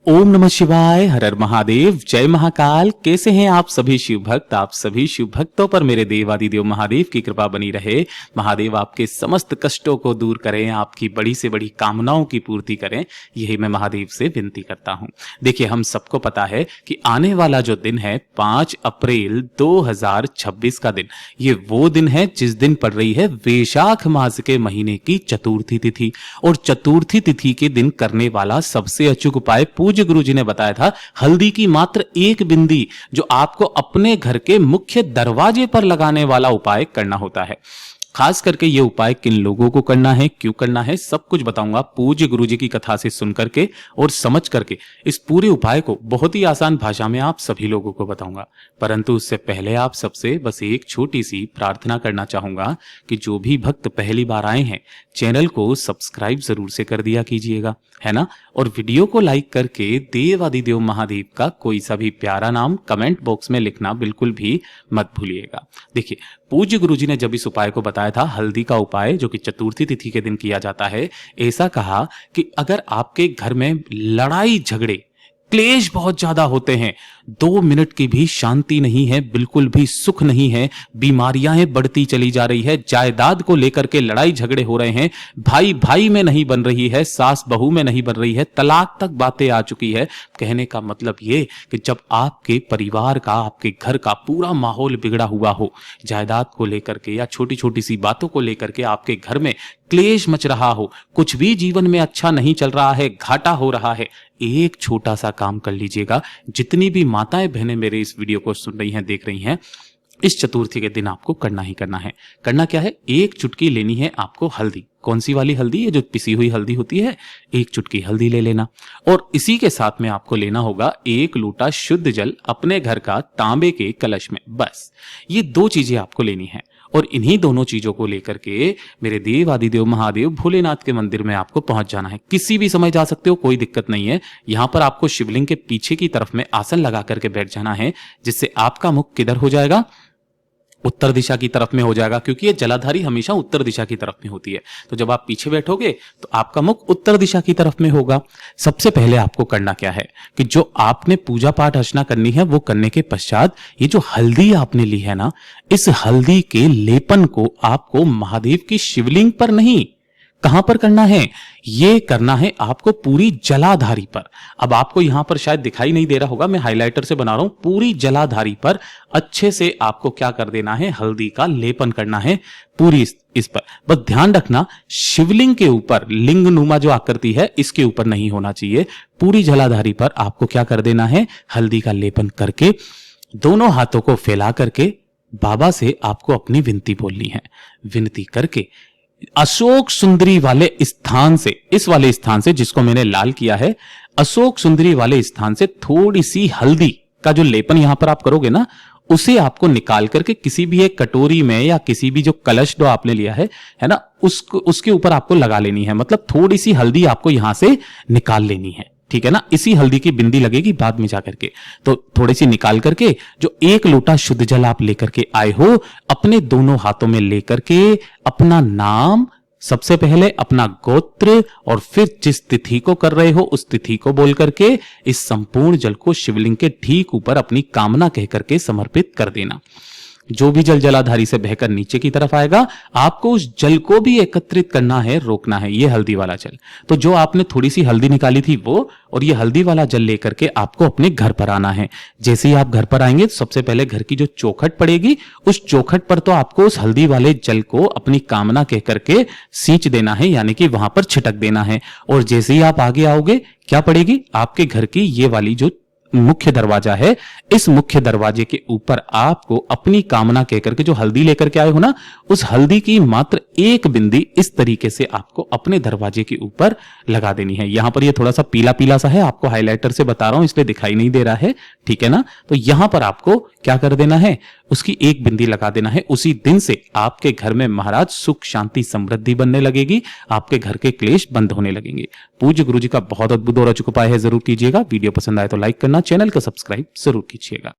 ओम नमः शिवाय, हर हर महादेव, जय महाकाल। कैसे हैं आप सभी शिव भक्त? आप सभी शिव भक्तों पर मेरे देवादिदेव महादेव की कृपा बनी रहे। महादेव आपके समस्त कष्टों को दूर करें, आपकी बड़ी से बड़ी कामनाओं की पूर्ति करें, यही मैं महादेव से विनती करता हूं। देखिए, हम सबको पता है कि आने वाला जो दिन है 5 अप्रैल 2026 का दिन, ये वो दिन है जिस दिन पड़ रही है वैशाख मास के महीने की चतुर्थी तिथि। और चतुर्थी तिथि के दिन करने वाला सबसे अचूक उपाय पूज्य गुरु जी ने बताया था, हल्दी की मात्र एक बिंदी जो आपको अपने घर के मुख्य दरवाजे पर लगाने वाला उपाय करना होता है। खास करके ये उपाय किन लोगों को करना है, क्यों करना है, सब कुछ बताऊंगा पूज्य गुरु जी की कथा से सुन करके और समझ करके। इस पूरे उपाय को बहुत ही आसान भाषा में आप सभी लोगों को बताऊंगा, परंतु उससे पहले आप सबसे बस एक छोटी सी प्रार्थना करना चाहूंगा कि जो भी भक्त पहली बार आए हैं, चैनल को सब्सक्राइब जरूर से कर दिया कीजिएगा, है ना। और वीडियो को लाइक करके देवादिदेव महादेव का कोई सा भी प्यारा नाम कमेंट बॉक्स में लिखना बिल्कुल भी मत भूलिएगा। देखिए, पूज्य गुरु जी ने जब इस उपाय को बताया था, हल्दी का उपाय जो कि चतुर्थी तिथि के दिन किया जाता है, ऐसा कहा कि अगर आपके घर में लड़ाई झगड़े क्लेश बहुत ज्यादा होते हैं, 2 मिनट की भी शांति नहीं है, बिल्कुल भी सुख नहीं है, बीमारियां बढ़ती चली जा रही है, जायदाद को लेकर के लड़ाई झगड़े हो रहे हैं, भाई भाई में नहीं बन रही है, सास बहू में नहीं बन रही है, तलाक तक बातें आ चुकी है। कहने का मतलब ये कि जब आपके परिवार का, आपके घर का पूरा माहौल बिगड़ा हुआ हो, जायदाद को लेकर के या छोटी छोटी सी बातों को लेकर के आपके घर में क्लेश मच रहा हो, कुछ भी जीवन में अच्छा नहीं चल रहा है, घाटा हो रहा है, एक छोटा सा काम कर लीजिएगा। जितनी भी माताएं बहनें मेरे इस वीडियो को सुन रही हैं, देख रही हैं, इस चतुर्थी के दिन आपको करना ही करना है। करना क्या है? एक चुटकी लेनी है आपको हल्दी। कौन सी वाली हल्दी? ये जो पिसी हुई हल्दी होती है, एक चुटकी हल्दी ले लेना। और इसी के साथ में आपको लेना होगा 1 लोटा शुद्ध जल अपने घर का तांबे के कलश में। बस ये 2 चीजें आपको लेनी है। और इन्हीं दोनों चीजों को लेकर के मेरे देवादिदेव महादेव भोलेनाथ के मंदिर में आपको पहुंच जाना है। किसी भी समय जा सकते हो, कोई दिक्कत नहीं है। यहां पर आपको शिवलिंग के पीछे की तरफ में आसन लगा करके बैठ जाना है, जिससे आपका मुख किधर हो जाएगा? उत्तर दिशा की तरफ में हो जाएगा, क्योंकि ये जलाधारी हमेशा उत्तर दिशा की तरफ में होती है। तो जब आप पीछे बैठोगे तो आपका मुख उत्तर दिशा की तरफ में होगा। सबसे पहले आपको करना क्या है कि जो आपने पूजा पाठ अर्चना करनी है, वो करने के पश्चात ये जो हल्दी आपने ली है ना, इस हल्दी के लेपन को आपको महादेव की शिवलिंग पर नहीं, कहां पर करना है? ये करना है आपको पूरी जलाधारी पर। अब आपको यहां पर शायद दिखाई नहीं दे रहा होगा, मैं हाइलाइटर से बना रहा हूं। पूरी जलाधारी पर अच्छे से आपको क्या कर देना है? हल्दी का लेपन करना है पूरी इस पर। बस ध्यान रखना, शिवलिंग के ऊपर, लिंग नुमा जो आकृति है, इसके ऊपर नहीं होना चाहिए। पूरी जलाधारी पर आपको क्या कर देना है? हल्दी का लेपन करके दोनों हाथों को फैला करके बाबा से आपको अपनी विनती बोलनी है। विनती करके अशोक सुंदरी वाले स्थान से, इस वाले स्थान से जिसको मैंने लाल किया है, अशोक सुंदरी वाले स्थान से थोड़ी सी हल्दी का जो लेपन यहां पर आप करोगे ना, उसे आपको निकाल करके किसी भी एक कटोरी में या किसी भी जो कलश जो आपने लिया है ना, उसके ऊपर आपको लगा लेनी है। मतलब थोड़ी सी हल्दी आपको यहां से निकाल लेनी है, ठीक है ना। इसी हल्दी की बिंदी लगेगी बाद में जाकर के। तो थोड़ी सी निकाल करके जो 1 लोटा शुद्ध जल आप लेकर के आए हो, अपने दोनों हाथों में लेकर के अपना नाम, सबसे पहले अपना गोत्र, और फिर जिस तिथि को कर रहे हो उस तिथि को बोल करके इस संपूर्ण जल को शिवलिंग के ठीक ऊपर अपनी कामना कह करके समर्पित कर देना। जो भी जल जलाधारी से बहकर नीचे की तरफ आएगा, आपको उस जल को भी एकत्रित करना है, रोकना है। ये हल्दी वाला जल, तो जो आपने थोड़ी सी हल्दी निकाली थी वो, और ये हल्दी वाला जल लेकर के आपको अपने घर पर आना है। जैसे ही आप घर पर आएंगे, तो सबसे पहले घर की जो चौखट पड़ेगी, उस चौखट पर तो आपको उस हल्दी वाले जल को अपनी कामना कह करके सींच देना है, यानी कि वहां पर छिटक देना है। और जैसे ही आप आगे आओगे, क्या पड़ेगी? आपके घर की ये वाली जो मुख्य दरवाजा है, इस मुख्य दरवाजे के ऊपर आपको अपनी कामना कहकर के जो हल्दी लेकर के आए हो ना, उस हल्दी की मात्र एक बिंदी इस तरीके से आपको अपने दरवाजे के ऊपर लगा देनी है। यहां पर ये थोड़ा सा पीला पीला सा है, आपको हाइलाइटर से बता रहा हूं इसलिए दिखाई नहीं दे रहा है, ठीक है ना। तो यहां पर आपको क्या कर देना है? उसकी एक बिंदी लगा देना है। उसी दिन से आपके घर में महाराज सुख शांति समृद्धि बनने लगेगी, आपके घर के क्लेश बंद होने लगेंगे। पूज्य गुरु जी का बहुत अद्भुत और अचूक उपाय है, जरूर कीजिएगा। वीडियो पसंद आए तो लाइक करना, चैनल को सब्सक्राइब जरूर कीजिएगा।